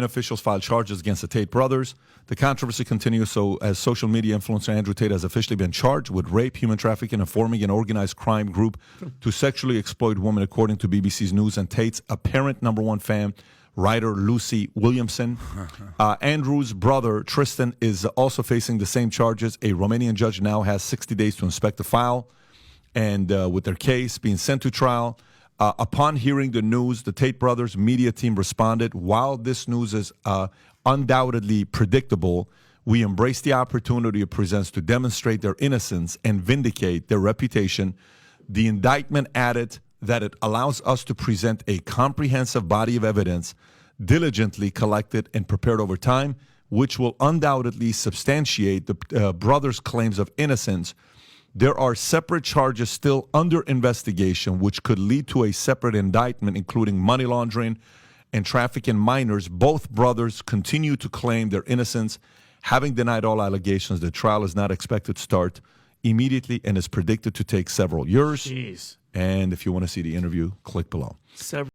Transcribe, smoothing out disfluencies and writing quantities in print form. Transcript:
Officials filed charges against the Tate brothers. The controversy continues as social media influencer Andrew Tate has officially been charged with rape, human trafficking, and forming an organized crime group to sexually exploit women, according to BBC's News and Tate's apparent number one fan, writer Lucy Williamson. Andrew's brother, Tristan, is also facing the same charges. A Romanian judge now has 60 days to inspect the file, and with their case being sent to trial. Upon hearing the news, the Tate brothers' media team responded, "While this news is undoubtedly predictable, we embrace the opportunity it presents to demonstrate their innocence and vindicate their reputation." The indictment added that it allows us to present a comprehensive body of evidence diligently collected and prepared over time, which will undoubtedly substantiate the brothers' claims of innocence. There are separate charges still under investigation, which could lead to a separate indictment, including money laundering and trafficking minors. Both brothers continue to claim their innocence. Having denied all allegations, the trial is not expected to start immediately and is predicted to take several years. Jeez. And if you want to see the interview, click below.